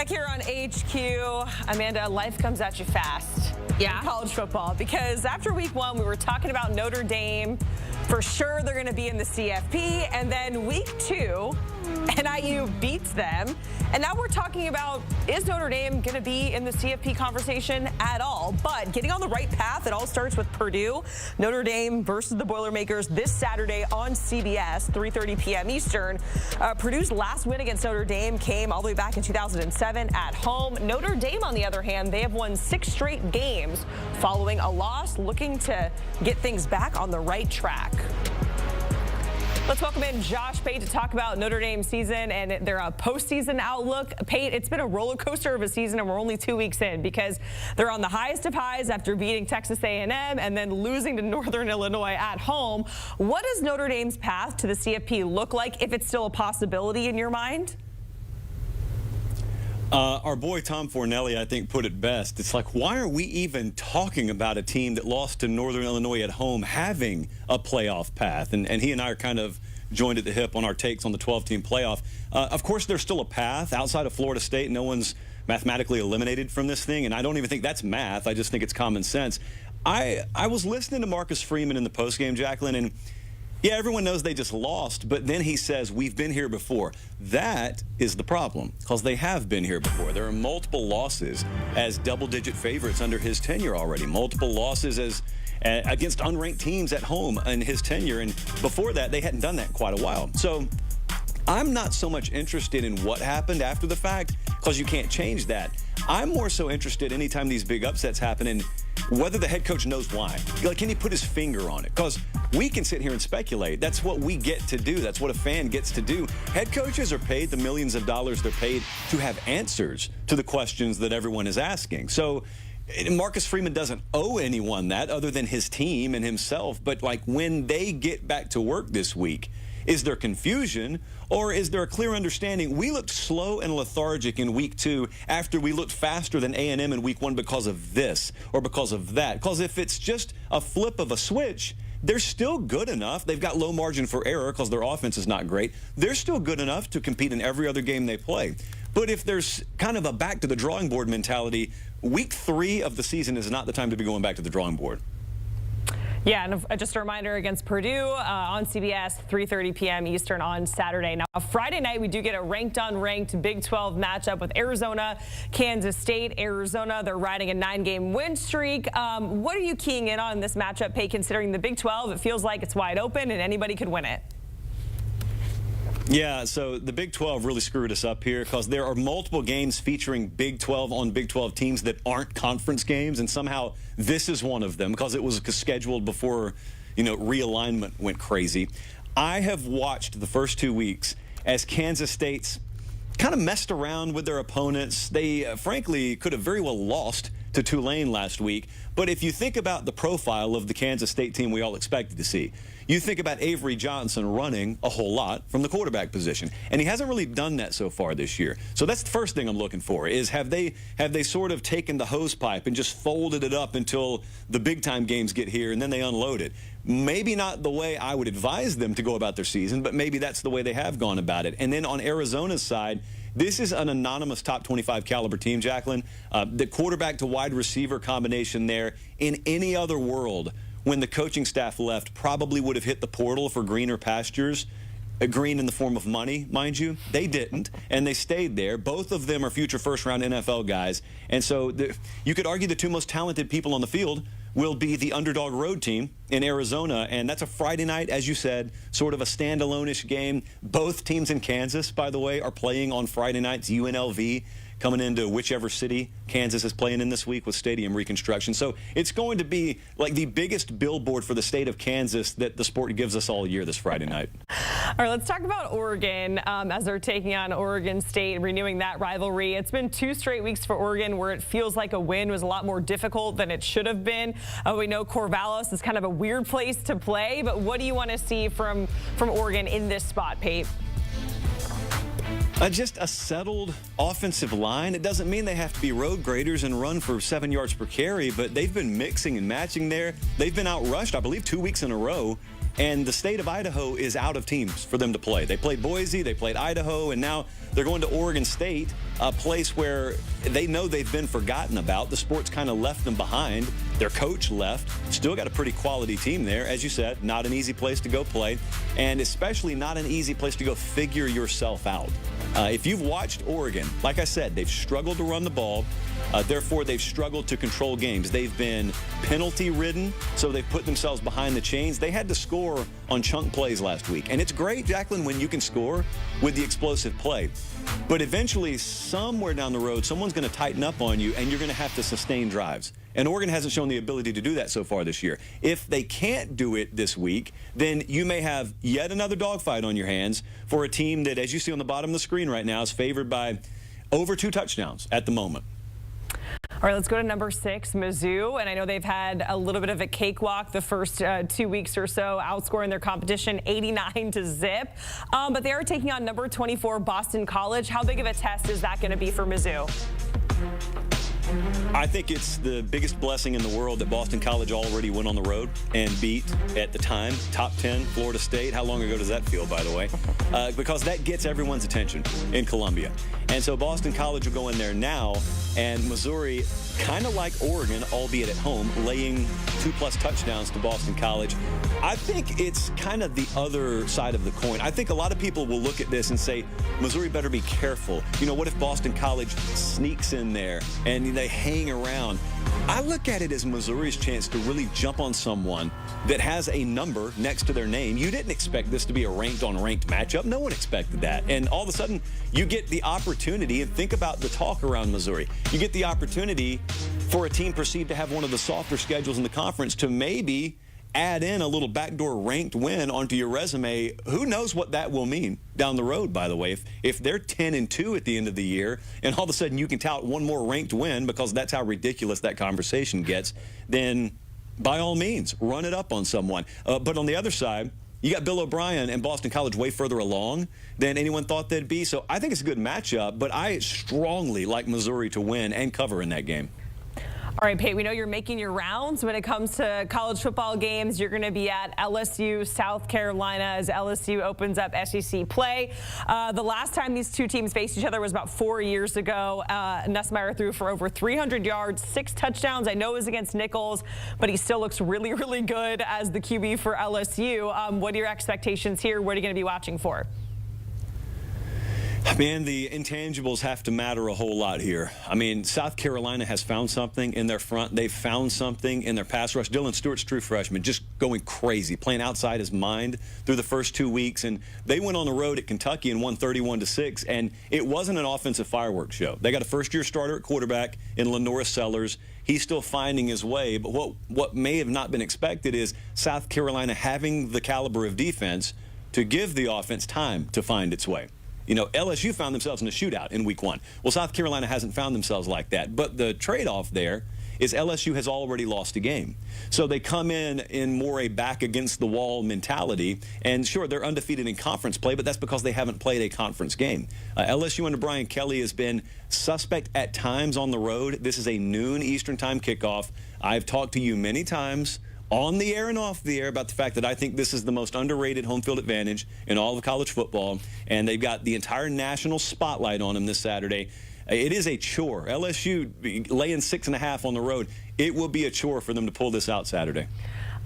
back here on HQ. Amanda, life comes at you fast. Yeah. In college football, because after week 1, we were talking about Notre Dame. For sure, they're going to be in the CFP. And then week 2, NIU beats them. And now we're talking about, is Notre Dame going to be in the CFP conversation at all? But getting on the right path, it all starts with Purdue. Notre Dame versus the Boilermakers this Saturday on CBS, 3:30 p.m. Eastern. Purdue's last win against Notre Dame came all the way back in 2007 at home. Notre Dame, on the other hand, they have won 6 straight games following a loss, looking to get things back on the right track. Let's welcome in Josh Pate to talk about Notre Dame's season and their postseason outlook. Pate, it's been a roller coaster of a season, and we're only 2 weeks in because they're on the highest of highs after beating Texas A&M and then losing to Northern Illinois at home. What does Notre Dame's path to the CFP look like, if it's still a possibility in your mind? Our boy Tom Fornelli, I think, put it best. It's like, why are we even talking about a team that lost to Northern Illinois at home having a playoff path? And he and I are kind of joined at the hip on our takes on the 12-team playoff. Of course, there's still a path. Outside of Florida State, no one's mathematically eliminated from this thing, and I don't even think that's math. I just think it's common sense. I was listening to Marcus Freeman in the postgame, Jacqueline, and yeah, everyone knows they just lost, but then he says, we've been here before. That is the problem, because they have been here before. There are multiple losses as double-digit favorites under his tenure already, multiple losses as against unranked teams at home in his tenure, and before that, they hadn't done that in quite a while. So I'm not so much interested in what happened after the fact, because you can't change that. I'm more so interested anytime these big upsets happen in whether the head coach knows why. Like, can he put his finger on it? Because we can sit here and speculate. That's what we get to do. That's what a fan gets to do. Head coaches are paid the millions of dollars they're paid to have answers to the questions that everyone is asking. So Marcus Freeman doesn't owe anyone that other than his team and himself. But, like, when they get back to work this week, is there confusion, or is there a clear understanding? We looked slow and lethargic in week 2 after we looked faster than A&M in week 1 because of this or because of that. Because if it's just a flip of a switch, they're still good enough. They've got low margin for error because their offense is not great. They're still good enough to compete in every other game they play. But if there's kind of a back to the drawing board mentality, week 3 of the season is not the time to be going back to the drawing board. Yeah, and just a reminder, against Purdue on CBS, 3:30 p.m. Eastern on Saturday. Now, Friday night, we do get a ranked-unranked Big 12 matchup with Arizona, Kansas State. Arizona, they're riding a 9-game win streak. What are you keying in on this matchup, Pate, considering the Big 12? It feels like it's wide open and anybody could win it. Yeah, so the Big 12 really screwed us up here because there are multiple games featuring Big 12 on Big 12 teams that aren't conference games, and somehow this is one of them because it was scheduled before, realignment went crazy. I have watched the first 2 weeks as Kansas State's kind of messed around with their opponents. They, frankly, could have very well lost to Tulane last week. But if you think about the profile of the Kansas State team we all expected to see, you think about Avery Johnson running a whole lot from the quarterback position. And he hasn't really done that so far this year. So that's the first thing I'm looking for is have they sort of taken the hose pipe and just folded it up until the big time games get here and then they unload it. Maybe not the way I would advise them to go about their season, but maybe that's the way they have gone about it. And then on Arizona's side, this is an anonymous top 25 caliber team, Jacqueline. The quarterback to wide receiver combination there, in any other world, when the coaching staff left, probably would have hit the portal for greener pastures. Green in the form of money, mind you. They didn't, and they stayed there. Both of them are future first-round NFL guys. And so you could argue the 2 most talented people on the field will be the underdog road team in Arizona, and that's a Friday night, as you said, sort of a standalone-ish game. Both teams in Kansas, by the way, are playing on Friday nights. UNLV coming into whichever city Kansas is playing in this week with stadium reconstruction. So it's going to be like the biggest billboard for the state of Kansas that the sport gives us all year this Friday night. All right, let's talk about Oregon as they're taking on Oregon State and renewing that rivalry. It's been 2 straight weeks for Oregon where it feels like a win was a lot more difficult than it should have been. We know Corvallis is kind of a weird place to play, but what do you want to see from Oregon in this spot, Pate? Just a settled offensive line. It doesn't mean they have to be road graders and run for 7 yards per carry, but they've been mixing and matching there. They've been outrushed, I believe, 2 weeks in a row. and the state of Idaho is out of teams for them to play. They played Boise, they played Idaho, and now they're going to Oregon State, a place where they know they've been forgotten about. The sport's kind of left them behind. Their coach left. Still got a pretty quality team there. As you said, not an easy place to go play, and especially not an easy place to go figure yourself out. If you've watched Oregon, like I said, they've struggled to run the ball. Therefore, they've struggled to control games. They've been penalty-ridden, so they've put themselves behind the chains. They had to score on chunk plays last week. And it's great, Jacqueline, when you can score with the explosive play. But eventually, somewhere down the road, someone's going to tighten up on you, and you're going to have to sustain drives. And Oregon hasn't shown the ability to do that so far this year. If they can't do it this week, then you may have yet another dogfight on your hands for a team that, as you see on the bottom of the screen right now, is favored by over 2 touchdowns at the moment. All right, let's go to number 6, Mizzou. And I know they've had a little bit of a cakewalk the first 2 weeks or so, outscoring their competition 89-0. But they are taking on number 24, Boston College. How big of a test is that going to be for Mizzou? I think it's the biggest blessing in the world that Boston College already went on the road and beat, at the time, top 10 Florida State. How long ago does that feel, by the way? Because that gets everyone's attention in Columbia. And so Boston College will go in there now, and Missouri, kind of like Oregon, albeit at home, laying 2+ touchdowns to Boston College. I think it's kind of the other side of the coin. I think a lot of people will look at this and say, Missouri better be careful. You know, what if Boston College sneaks in there and they hang around? I look at it as Missouri's chance to really jump on someone that has a number next to their name. You didn't expect this to be a ranked-on-ranked matchup. No one expected that. And all of a sudden, you get the opportunity, and think about the talk around Missouri. You get the opportunity for a team perceived to have one of the softer schedules in the conference to maybe add in a little backdoor ranked win onto your resume. Who knows what that will mean down the road, by the way. If they're 10-2 at the end of the year, and all of a sudden you can tout one more ranked win, because that's how ridiculous that conversation gets, then by all means, run it up on someone. But on the other side, you got Bill O'Brien and Boston College way further along than anyone thought they'd be. So I think it's a good matchup, but I strongly like Missouri to win and cover in that game. All right, Pate, we know you're making your rounds when it comes to college football games. You're going to be at LSU, South Carolina, as LSU opens up SEC play. The last time these two teams faced each other was about 4 years ago. Nussmeier threw for over 300 yards, 6 touchdowns. I know it was against Nichols, but he still looks really, really good as the QB for LSU. What are your expectations here? What are you going to be watching for? Man, the intangibles have to matter a whole lot here. I mean, South Carolina has found something in their front. They've found something in their pass rush. Dylan Stewart's true freshman, just going crazy, playing outside his mind through the first 2 weeks. And they went on the road at Kentucky and won 31-6, and it wasn't an offensive fireworks show. They got a first-year starter at quarterback in Lenora Sellers. He's still finding his way, but what may have not been expected is South Carolina having the caliber of defense to give the offense time to find its way. You know, LSU found themselves in a shootout in week 1. Well, South Carolina hasn't found themselves like that. But the trade-off there is LSU has already lost a game. So they come in more a back-against-the-wall mentality. And sure, they're undefeated in conference play, but that's because they haven't played a conference game. LSU under Brian Kelly has been suspect at times on the road. This is a noon Eastern time kickoff. I've talked to you many times on the air and off the air about the fact that I think this is the most underrated home field advantage in all of college football, and they've got the entire national spotlight on them this Saturday. It is a chore. LSU laying 6.5 on the road. It will be a chore for them to pull this out Saturday.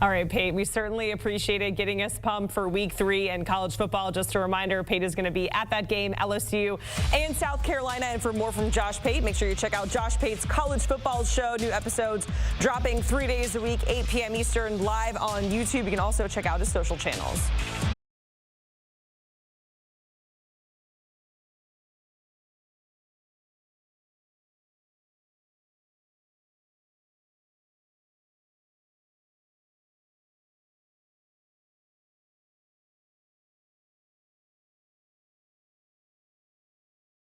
All right, Pate, we certainly appreciated getting us pumped for week 3 in college football. Just a reminder, Pate is going to be at that game, LSU and South Carolina. And for more from Josh Pate, make sure you check out Josh Pate's College Football Show. New episodes dropping 3 days a week, 8 p.m. Eastern, live on YouTube. You can also check out his social channels.